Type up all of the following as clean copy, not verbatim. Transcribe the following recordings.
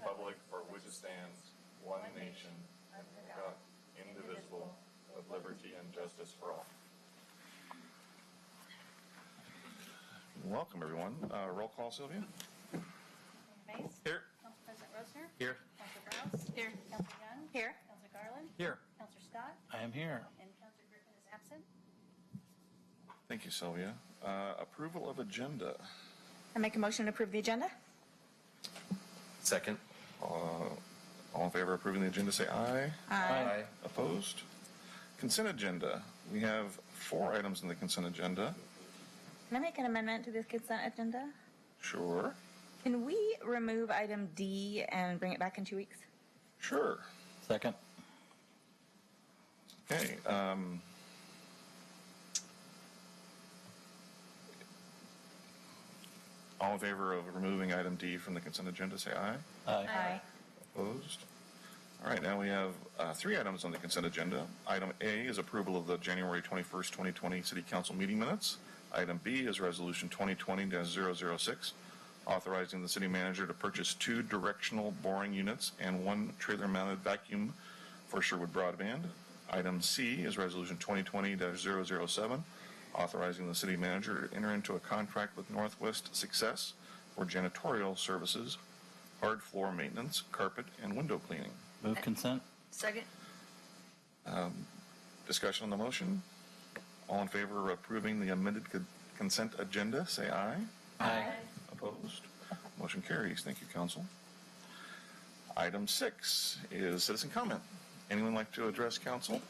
republic for which it stands, one nation, under God, indivisible, with liberty and justice for all. Welcome, everyone. Roll call, Sylvia. Mays? Here. Council President Rosner? Here. Councilor Browse? Here. Councilor Young? Here. Councilor Garland? Here. Councilor Scott? I am here. And Councilor Griffin is absent. Thank you, Sylvia. Approval of agenda. I make a motion to approve the agenda. Second. All in favor of approving the agenda, say aye. Aye. Opposed? Consent agenda. We have 4 items in the consent agenda. Can I make an amendment to this consent agenda? Sure. Can we remove item D and bring it back in 2 weeks? Sure. Second. Okay. All in favor of removing item D from the consent agenda, say aye. Aye. Opposed? All right, now we have 3 items on the consent agenda. Item A is approval of the January 21st, 2020 City Council meeting minutes. Item B is Resolution 2020-006, authorizing the city manager to purchase 2 directional boring units and 1 trailer-mounted vacuum for Sherwood Broadband. Item C is Resolution 2020-007, authorizing the city manager to enter into a contract with Northwest Success for janitorial services, hard floor maintenance, carpet, and window cleaning. Move consent. Second. Discussion on the motion. All in favor of approving the amended consent agenda, say aye. Aye. Opposed? Motion carries. Thank you, Council. Item 6 is citizen comment. Anyone like to address Council?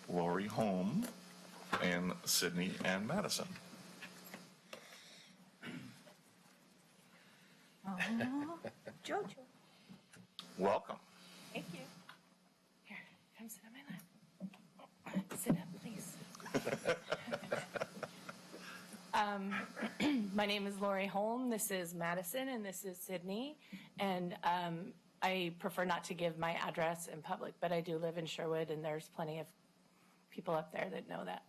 Lori Holm and Sydney and Madison. Oh, Jojo. Welcome. Thank you. Here, come sit on my lap. Sit up, please. My name is Lori Holm. This is Madison, and this is Sydney. And I prefer not to give my address in public, but I do live in Sherwood, and there's plenty of people up there that know that.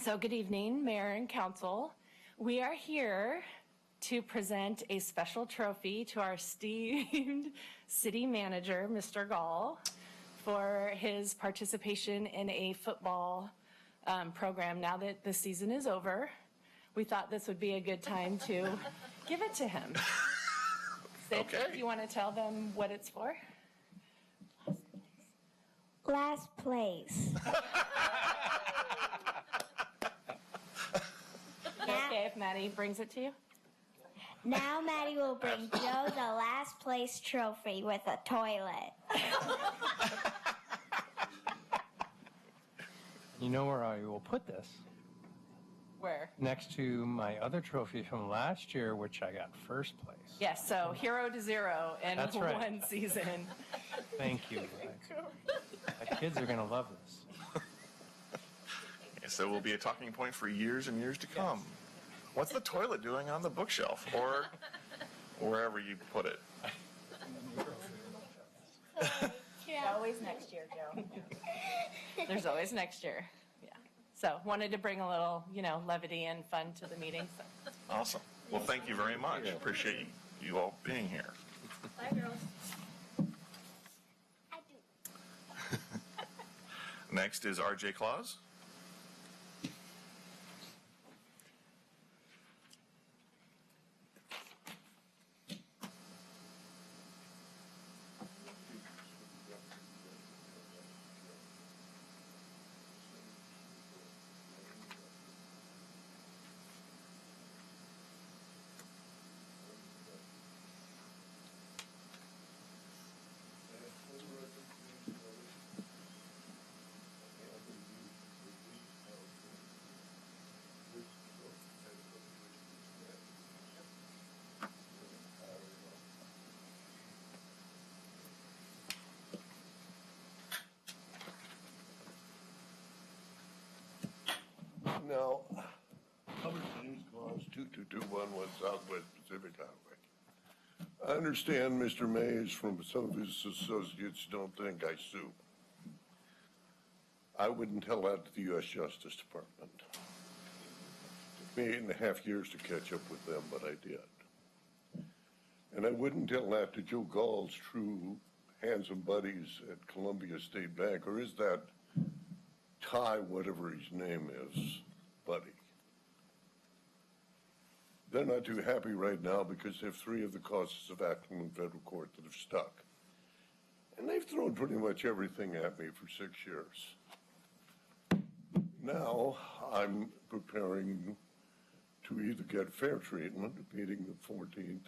So good evening, Mayor and Council. We are here to present a special trophy to our esteemed city manager, Mr. Gall, for his participation in a football program. Now that the season is over, we thought this would be a good time to give it to him. Sid, Okay. do you want to tell them what it's for? Last place. Okay, if Maddie brings it to you. Now Maddie will bring Joe the last place trophy with a toilet. You know where I will put this? Where? Next to my other trophy from last year, which I got first place. Yes, so 0 to 0 in That's right. 1 season. Thank you. My kids are going to love this. So it will be a talking point for years and years to come. What's the toilet doing on the bookshelf or wherever you put it? Always next year, Joe. There's always next year. Yeah. So wanted to bring a little, levity and fun to the meeting. So. Awesome. Well, thank you very much. Appreciate you all being here. Bye, girls. I do. Next is R.J. Claus. Now, Albert James Claus, 2221 Southwest Pacific Highway. I understand Mr. Mays from some of his associates don't think I sue. I wouldn't tell that to the U.S. Justice Department. me 8.5 years to catch up with them, but I did. And I wouldn't tell that to Joe Gall's true handsome buddies at Columbia State Bank, or is that Ty, whatever his name is, buddy? They're not too happy right now because they have 3 of the causes of action in federal court that have stuck. And they've thrown pretty much everything at me for 6 years. Now I'm preparing to either get fair treatment, meeting the 14th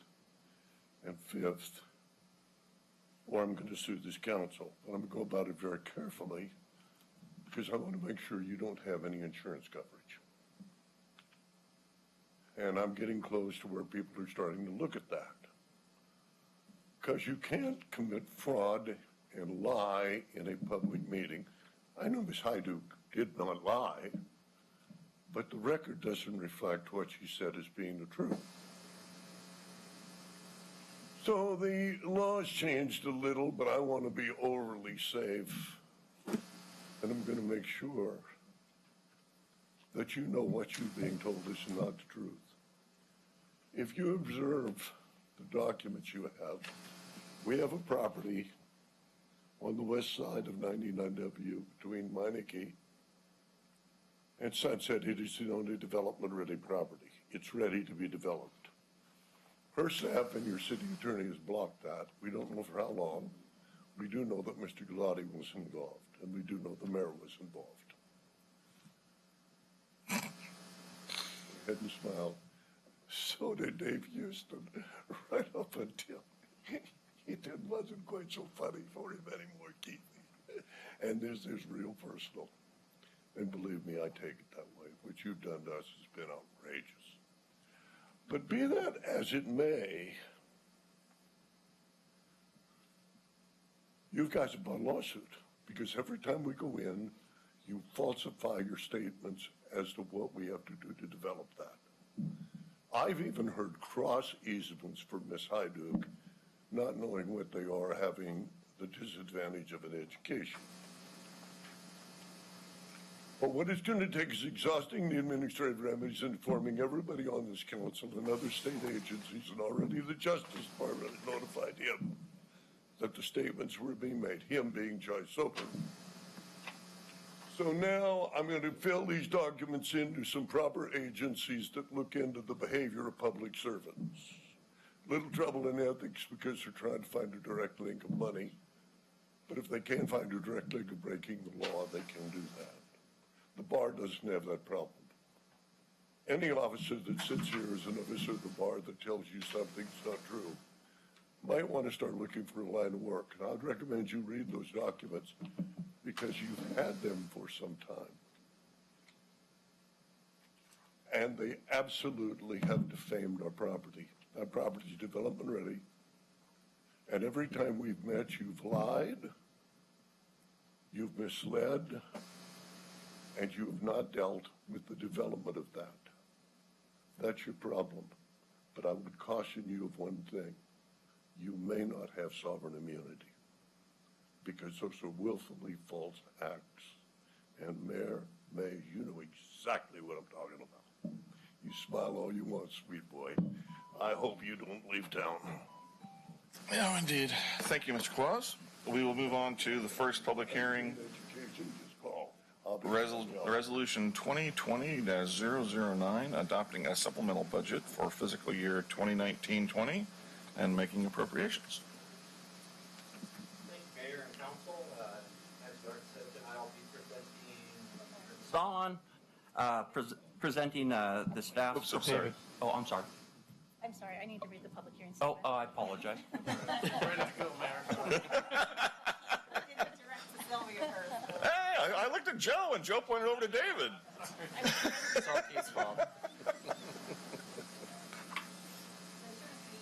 and 5th, or I'm going to sue this council. But I'm going to go about it very carefully because I want to make sure you don't have any insurance coverage. And I'm getting close to where people are starting to look at that. Because you can't commit fraud and lie in a public meeting. I know Ms. Hyduke did not lie, but the record doesn't reflect what she said as being the truth. So the law's changed a little, but I want to be overly safe. And I'm going to make sure that you know what you're being told is not the truth. If you observe the documents you have, we have a property on the west side of 99W between Meineke and Sunset. It is the only development-ready property. It's ready to be developed. Her staff and your city attorney has blocked that. We don't know for how long. We do know that Mr. Galati was involved, and we do know the mayor was involved. Head and smile. So did Dave Houston, right up until it wasn't quite so funny for him anymore, Keith. And this is real personal. And believe me, I take it that way. What you've done to us has been outrageous. But be that as it may, you guys have brought a lawsuit because every time we go in, you falsify your statements as to what we have to do to develop that. I've even heard cross easements for Ms. Hyduke, not knowing what they are, having the disadvantage of an education. But what it's going to take is exhausting the administrative remedies and informing everybody on this council and other state agencies, and already the Justice Department had notified him that the statements were being made, him being Joyce Soper. So now I'm going to fill these documents into some proper agencies that look into the behavior of public servants. Little trouble in ethics because they're trying to find a direct link of money. But if they can't find a direct link of breaking the law, they can do that. The bar doesn't have that problem. Any officer that sits here as an officer of the bar that tells you something's not true might want to start looking for a line of work. And I'd recommend you read those documents because you've had them for some time. And they absolutely have defamed our property. Our property is development ready. And every time we've met, you've lied, you've misled, and you have not dealt with the development of that. That's your problem. But I would caution you of one thing. You may not have sovereign immunity because those are willfully false acts. And Mayor May, you know exactly what I'm talking about. You smile all you want, sweet boy. I hope you don't leave town. Yeah, indeed. Thank you, Mr. Claus. We will move on to the first public hearing. Education, just call. Resolution 2020-009, adopting a supplemental budget for fiscal year 2019-20 and making appropriations. Thank you, Mayor and Council. As George said, tonight I'll be presenting the staff. Oops, I'm sorry. Oh, I'm sorry. I'm sorry, I need to read the public hearing Oh, statement. I apologize. Ready to go, Mayor. I didn't direct to Sylvia first. Hey, I looked at Joe, and Joe pointed over to David. It's all Keith's fault.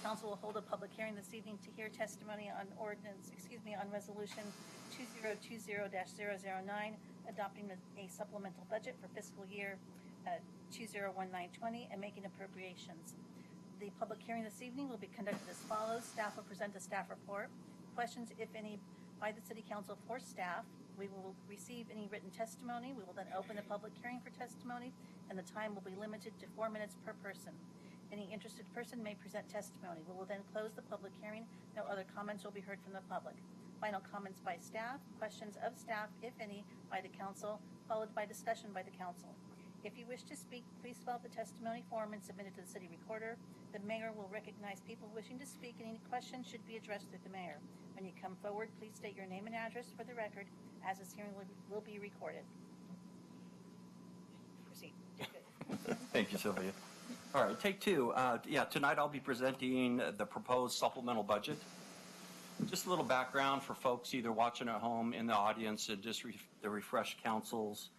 Council will hold a public hearing this evening to hear testimony on on resolution 2020-009, adopting a supplemental budget for fiscal year 2019-20 and making appropriations. The public hearing this evening will be conducted as follows. Staff will present a staff report. Questions, if any, by the City Council for staff We will receive any written testimony. We will then open the public hearing for testimony, and the time will be limited to 4 minutes per person. Any interested person may present testimony. We will then close the public hearing. No other comments will be heard from the public. Final comments by staff, questions of staff, if any, by the council, followed by discussion by the council. If you wish to speak, please fill out the testimony form and submit it to the city recorder. The mayor will recognize people wishing to speak, and any questions should be addressed to the mayor. When you come forward, please state your name and address for the record, as this hearing will be recorded. Proceed. Thank you, Sylvia. All right, take two. Tonight I'll be presenting the proposed supplemental budget. Just a little background for folks either watching at home, in the audience, and just to refresh councils.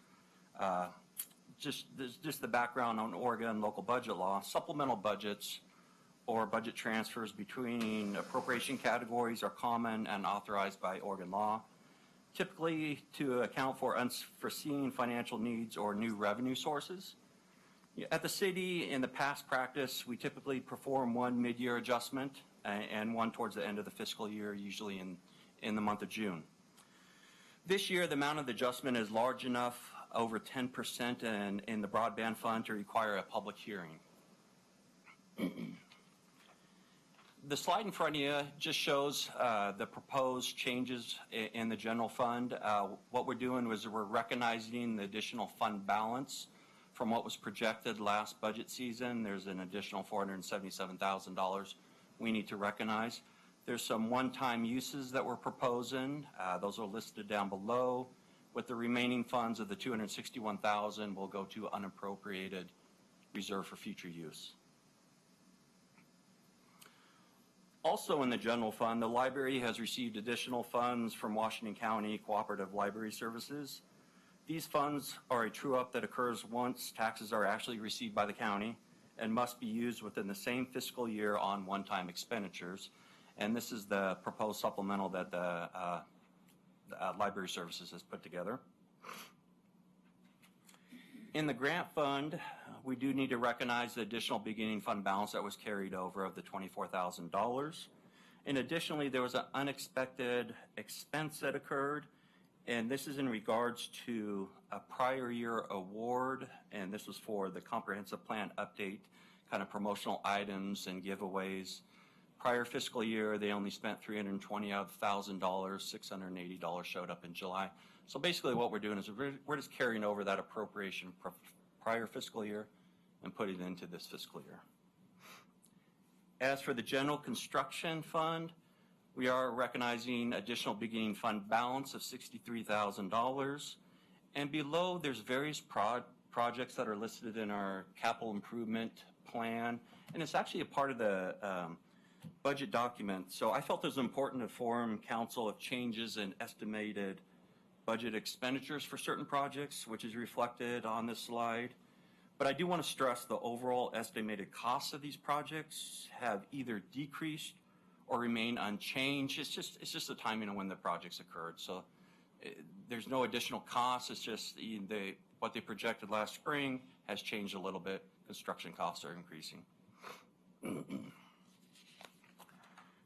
Just the background on Oregon local budget law. Supplemental budgets or budget transfers between appropriation categories are common and authorized by Oregon law, typically to account for unforeseen financial needs or new revenue sources. At the city, in the past practice, we typically perform one mid-year adjustment and one towards the end of the fiscal year, usually in the month of June. This year, the amount of the adjustment is large enough, over 10% in the Broadband Fund, to require a public hearing. The slide in front of you just shows the proposed changes in the general fund. What we're doing was we're recognizing the additional fund balance from what was projected last budget season. There's an additional $477,000 we need to recognize. There's some one-time uses that we're proposing. Those are listed down below. With the remaining funds of the $261,000 will go to unappropriated reserve for future use. Also in the general fund, the library has received additional funds from Washington County Cooperative Library Services. These funds are a true-up that occurs once taxes are actually received by the county and must be used within the same fiscal year on one-time expenditures. And this is the proposed supplemental that the Library Services has put together. In the grant fund, we do need to recognize the additional beginning fund balance that was carried over of the $24,000. And additionally, there was an unexpected expense that occurred, and this is in regards to a prior year award, and this was for the comprehensive plan update, kind of promotional items and giveaways. Prior fiscal year, they only spent $320,000, $680 showed up in July. So basically what we're doing is we're just carrying over that appropriation prior fiscal year and putting it into this fiscal year. As for the general construction fund, we are recognizing additional beginning fund balance of $63,000. And below, there's various projects that are listed in our capital improvement plan. And it's actually a part of the budget document. So I felt it was important to inform council of changes in estimated budget expenditures for certain projects, which is reflected on this slide. But I do want to stress the overall estimated costs of these projects have either decreased or remain unchanged. It's just the timing of when the projects occurred. So there's no additional costs. It's just what they projected last spring has changed a little bit. Construction costs are increasing.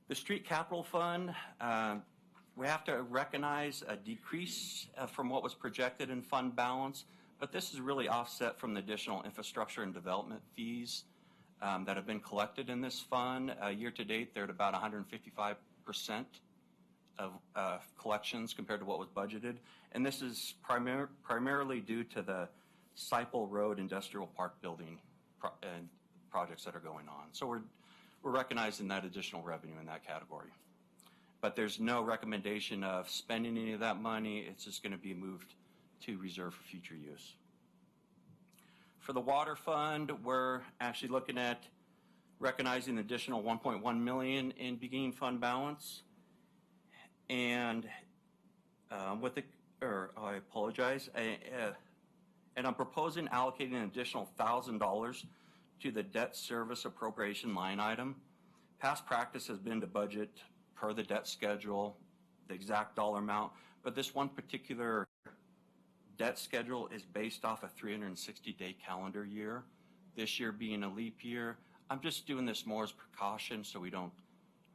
The Street Capital Fund, we have to recognize a decrease from what was projected in fund balance, but this is really offset from the additional infrastructure and development fees that have been collected in this fund. Year to date, they're at about 155% of collections compared to what was budgeted. And this is primarily due to the Seipel Road Industrial Park building projects that are going on. So we're recognizing that additional revenue in that category. But there's no recommendation of spending any of that money. It's just going to be moved to reserve for future use. For the water fund, we're actually looking at recognizing the additional $1.1 million in beginning fund balance. And I apologize. And I'm proposing allocating an additional $1,000 to the debt service appropriation line item. Past practice has been to budget per the debt schedule, the exact dollar amount, but this one particular debt schedule is based off a 360-day calendar year. This year being a leap year, I'm just doing this more as precaution so we don't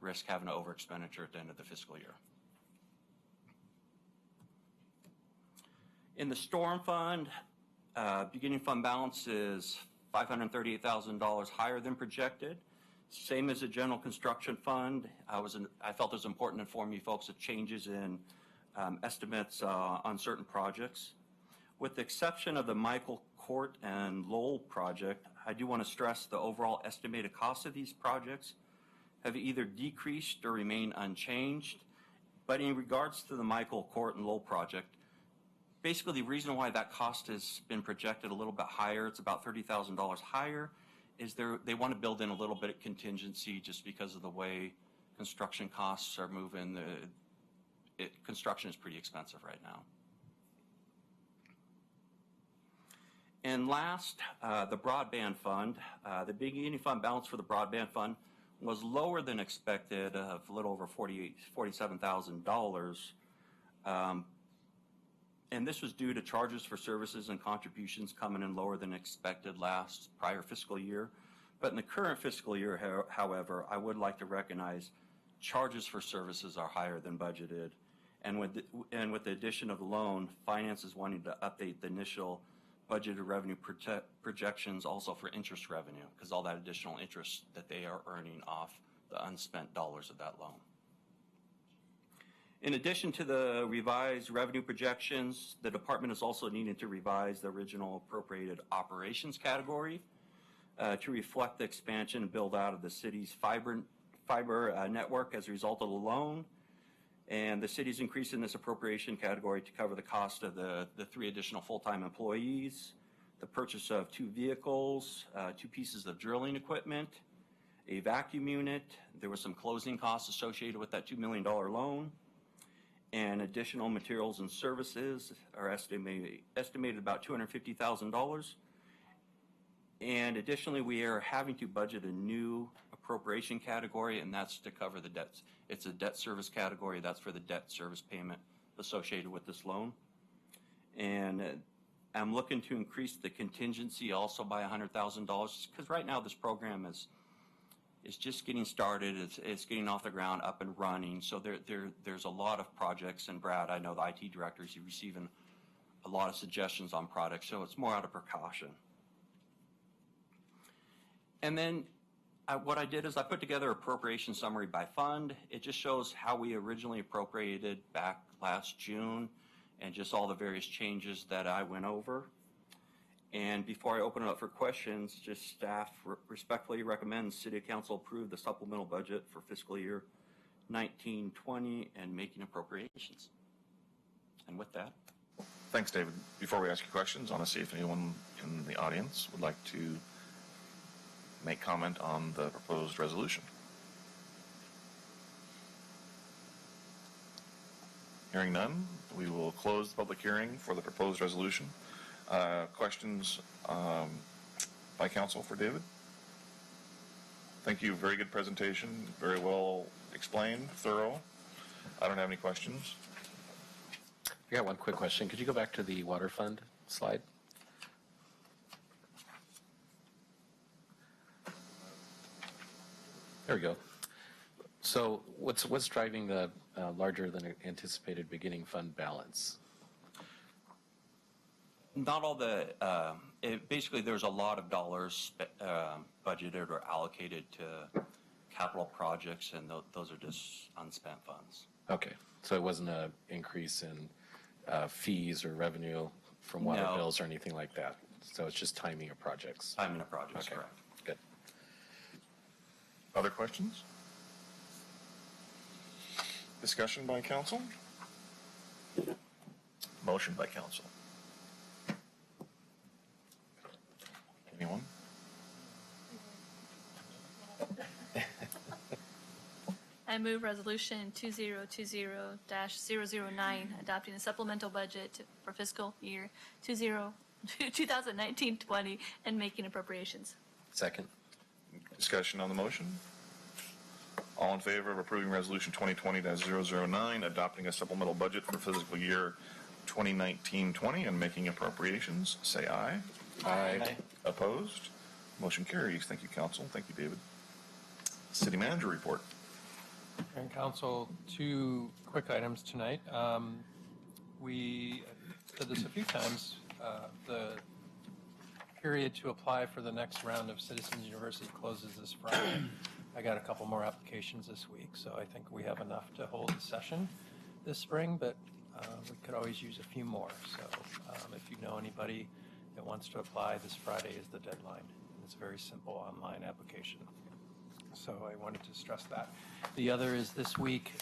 risk having an over expenditure at the end of the fiscal year. In the storm fund, beginning fund balance is $538,000 higher than projected. Same as the general construction fund. I felt it was important to inform you folks of changes in estimates on certain projects. With the exception of the Michael Court and Lowell project, I do want to stress the overall estimated cost of these projects have either decreased or remained unchanged. But in regards to the Michael Court and Lowell project, basically the reason why that cost has been projected a little bit higher, it's about $30,000 higher, is they want to build in a little bit of contingency just because of the way construction costs are moving. Construction is pretty expensive right now. And last, the Broadband Fund. The beginning fund balance for the Broadband Fund was lower than expected, of a little over $47,000. And this was due to charges for services and contributions coming in lower than expected prior fiscal year. But in the current fiscal year, however, I would like to recognize charges for services are higher than budgeted. And with the addition of the loan, finance is wanting to update the initial budgeted revenue projections also for interest revenue, because all that additional interest that they are earning off the unspent dollars of that loan. In addition to the revised revenue projections, the department is also needing to revise the original appropriated operations category to reflect the expansion and build out of the city's fiber network as a result of the loan. And the city's increasing this appropriation category to cover the cost of the 3 additional full-time employees, the purchase of 2 vehicles, 2 pieces of drilling equipment, a vacuum unit. There were some closing costs associated with that $2 million loan, and additional materials and services are estimated about $250,000. And additionally, we are having to budget a new appropriation category, and that's to cover the debts. It's a debt service category. That's for the debt service payment associated with this loan. And I'm looking to increase the contingency also by $100,000, because right now this program is just getting started. It's getting off the ground, up and running. So there's a lot of projects, and Brad, I know the IT director is receiving a lot of suggestions on products, so it's more out of precaution. And then what I did is I put together appropriation summary by fund. It just shows how we originally appropriated back last June and just all the various changes that I went over. And before I open it up for questions, just staff respectfully recommends City Council approve the supplemental budget for fiscal year 1920 and making appropriations. And with that. Thanks, David. Before we ask you questions, I want to see if anyone in the audience would like to make comment on the proposed resolution. Hearing none, we will close the public hearing for the proposed resolution. Questions by council for David? Thank you. Very good presentation. Very well explained, thorough. I don't have any questions. I got one quick question. Could you go back to the water fund slide? There we go. So what's driving the larger than anticipated beginning fund balance? Not all the, basically there's a lot of dollars budgeted or allocated to capital projects, and those are just unspent funds. Okay, so it wasn't an increase in fees or revenue from water bills or anything like that? So it's just timing of projects? Timing of projects, okay. Correct. Good. Other questions? Discussion by council? Motion by council? Anyone? I move resolution 2020-009, adopting a supplemental budget for fiscal year 2019-20 and making appropriations. Second. Discussion on the motion? All in favor of approving resolution 2020-009, adopting a supplemental budget for fiscal year 2019-20 and making appropriations, say aye. Aye. Opposed? Motion carries. Thank you, council. Thank you, David. City manager report. And council, 2 quick items tonight. We said this a few times, the period to apply for the next round of Citizens University closes this Friday. I got a couple more applications this week, so I think we have enough to hold a session this spring, but we could always use a few more. So if you know anybody that wants to apply, this Friday is the deadline. It's a very simple online application. So I wanted to stress that. The other is this week,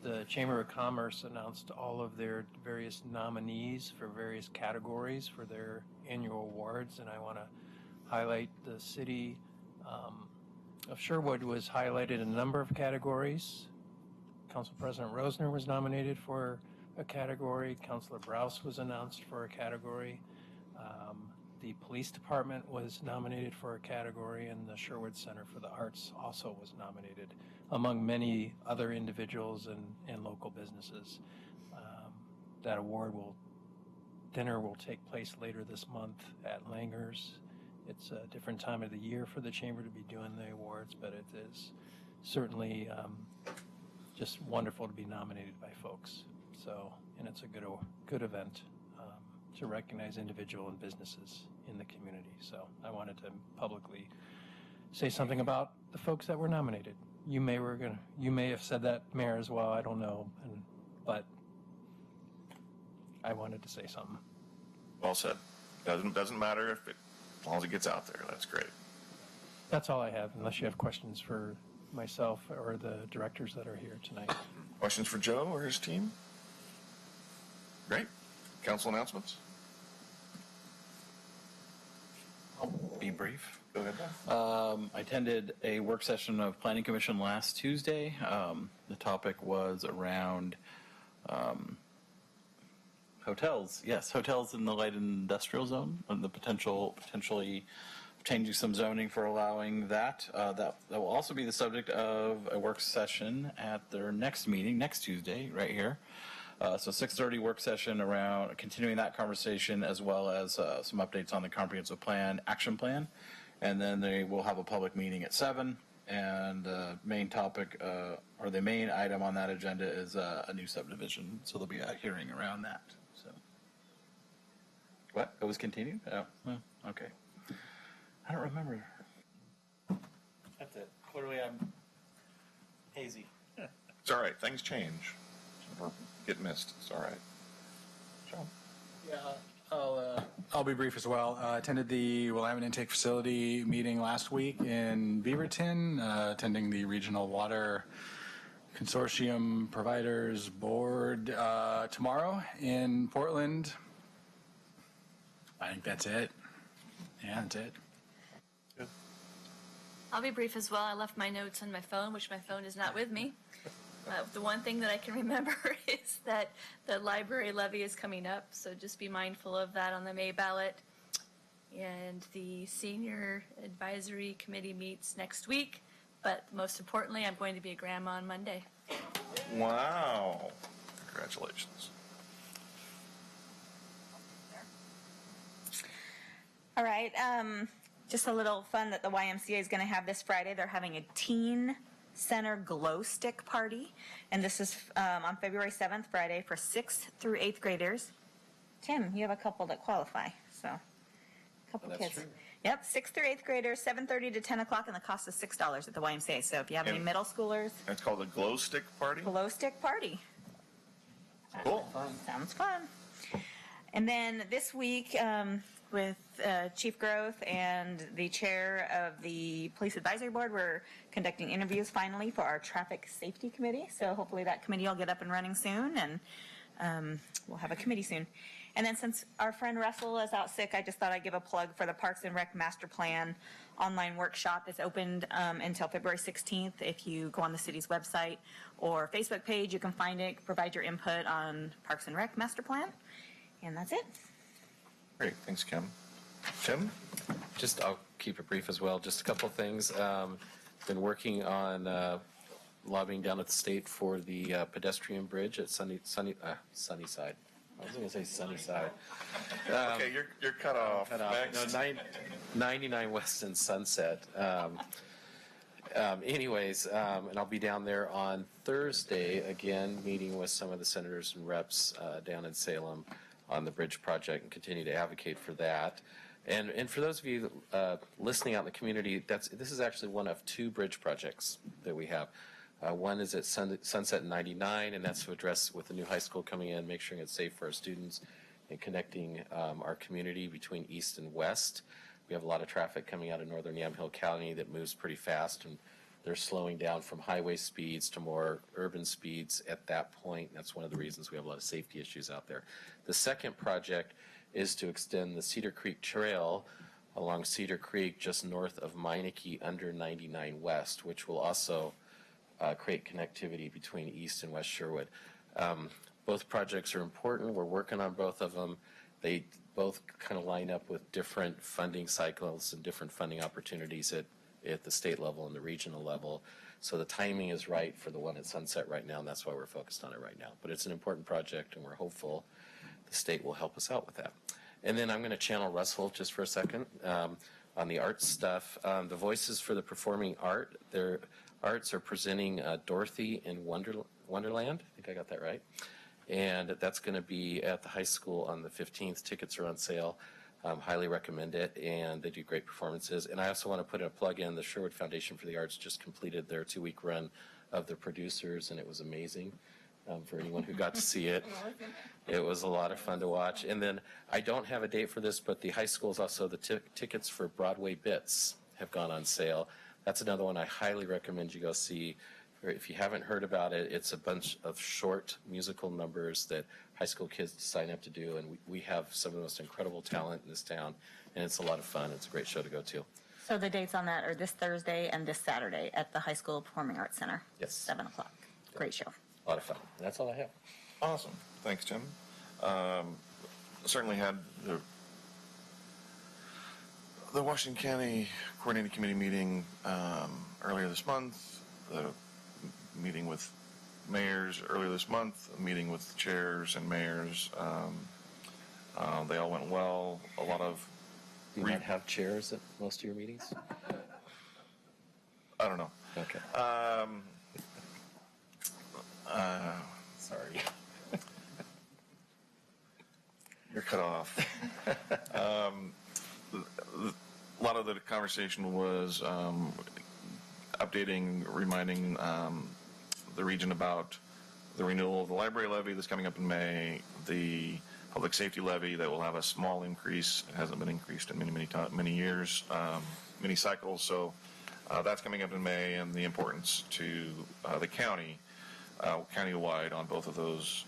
the Chamber of Commerce announced all of their various nominees for various categories for their annual awards, and I want to highlight the city of Sherwood was highlighted in a number of categories. Council President Rosner was nominated for a category. Councilor Browse was announced for a category. The police department was nominated for a category, and the Sherwood Center for the Arts also was nominated, among many other individuals and local businesses. That dinner will take place later this month at Langer's. It's a different time of the year for the chamber to be doing the awards, but it is certainly just wonderful to be nominated by folks. So, and it's a good event to recognize individual and businesses in the community. So I wanted to publicly say something about the folks that were nominated. You may have said that, Mayor, as well. I don't know, but I wanted to say something. Well said. Doesn't matter as long as it gets out there. That's great. That's all I have, unless you have questions for myself or the directors that are here tonight. Questions for Joe or his team? Great. Council announcements? I'll be brief. Go ahead. I attended a work session of Planning Commission last Tuesday. The topic was around hotels. Yes, hotels in the light industrial zone, and the potentially changing some zoning for allowing that. That will also be the subject of a work session at their next meeting, next Tuesday, right here. So 6:30 work session around continuing that conversation, as well as some updates on the comprehensive plan, action plan. And then they will have a public meeting at 7. And the main topic, or the main item on that agenda is a new subdivision. So there'll be a hearing around that. So, what? It was continued? Oh, well, okay. I don't remember. That's it. Clearly I'm hazy. It's all right. Things change. Get missed. It's all right. John? Yeah, I'll be brief as well. Attended the Willamette Intake Facility meeting last week in Beaverton, attending the Regional Water Consortium Providers Board tomorrow in Portland. I think that's it. Yeah, that's it. I'll be brief as well. I left my notes on my phone, which my phone is not with me. The one thing that I can remember is that the library levy is coming up, so just be mindful of that on the May ballot. And the Senior Advisory Committee meets next week, but most importantly, I'm going to be a grandma on Monday. Wow. Congratulations. All right. Just a little fun that the YMCA is going to have this Friday. They're having a teen center glow stick party, and this is on February 7th, Friday, for 6th through 8th graders. Tim, you have a couple that qualify, so a couple kids. True. Yep, 6th through 8th graders, 7:30 to 10 o'clock, and the cost is $6 at the YMCA. So if you have any middle schoolers, it's called a glow stick party. Glow stick party. Cool. Sounds fun. And then this week, with Chief Growth and the chair of the Police Advisory Board, we're conducting interviews finally for our Traffic Safety Committee. So hopefully that committee will get up and running soon, and we'll have a committee soon. And then since our friend Russell is out sick, I just thought I'd give a plug for the Parks and Rec Master Plan online workshop. It's opened until February 16th. If you go on the city's website or Facebook page, you can find it, provide your input on Parks and Rec Master Plan. And that's it. Great. Thanks, Kim. Tim? I'll keep it brief as well. Just a couple of things. Been working on lobbying down at the state for the pedestrian bridge at Sunnyside. I was going to say Sunnyside. Okay, you're cut off. Next. No, 99 West and Sunset. Anyways, and I'll be down there on Thursday again, meeting with some of the senators and reps down in Salem. on the bridge project and continue to advocate for that. And for those of you listening out in the community, this is actually one of 2 bridge projects that we have. One is at Sunset 99, and that's to address with the new high school coming in, make sure it's safe for our students and connecting our community between east and west. We have a lot of traffic coming out of northern Yamhill County that moves pretty fast, and they're slowing down from highway speeds to more urban speeds at that point. That's one of the reasons we have a lot of safety issues out there. The second project is to extend the Cedar Creek Trail along Cedar Creek just north of Meineke under 99 West, which will also create connectivity between East and West Sherwood. Both projects are important. We're working on both of them. They both kind of line up with different funding cycles and different funding opportunities at the state level and the regional level. So the timing is right for the one at Sunset right now, and that's why we're focused on it right now. But it's an important project, and we're hopeful the state will help us out with that. And then I'm going to channel Russell just for a second on the arts stuff. The Voices for the Performing Arts are presenting Dorothy in Wonderland. I think I got that right. And that's going to be at the high school on the 15th. Tickets are on sale. Highly recommend it, and they do great performances. And I also want to put a plug in. The Sherwood Foundation for the Arts just completed their 2-week run of the producers, and it was amazing for anyone who got to see it. It was a lot of fun to watch. And then I don't have a date for this, but the high schools also, the tickets for Broadway Bits have gone on sale. That's another one I highly recommend you go see. If you haven't heard about it, it's a bunch of short musical numbers that high school kids sign up to do, and we have some of the most incredible talent in this town, and it's a lot of fun. It's a great show to go to. So the dates on that are this Thursday and this Saturday at the High School Performing Arts Center. Yes. 7 o'clock. Great show. A lot of fun. That's all I have. Awesome. Thanks, Tim. Certainly had the Washington County Coordinating Committee meeting earlier this month, the meeting with mayors earlier this month, a meeting with chairs and mayors. They all went well. A lot of... Do you not have chairs at most of your meetings? I don't know. Okay. Sorry. You're cut off. A lot of the conversation was updating, reminding the region about the renewal of the library levy that's coming up in May, the public safety levy that will have a small increase. It hasn't been increased in many years, many cycles. So that's coming up in May, and the importance to the county, county-wide on both of those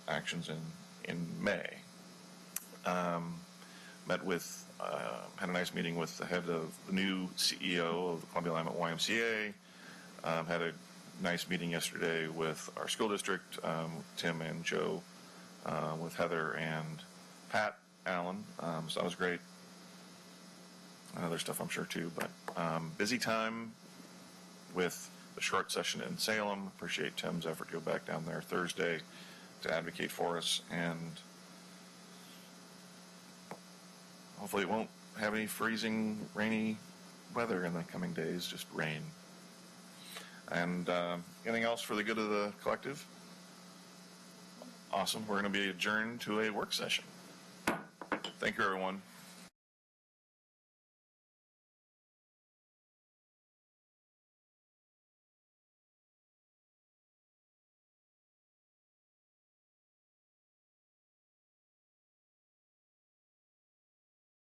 actions in May. Met with, had a nice meeting with the head of the new CEO of the Columbia Alignment YMCA. Had a nice meeting yesterday with our school district, Tim and Joe, with Heather and Pat Allen. So that was great. And other stuff I'm sure too, but busy time with the short session in Salem. Appreciate Tim's effort to go back down there Thursday to advocate for us, and hopefully it won't have any freezing, rainy weather in the coming days, just rain. And anything else for the good of the collective? Awesome. We're going to be adjourned to a work session. Thank you, everyone.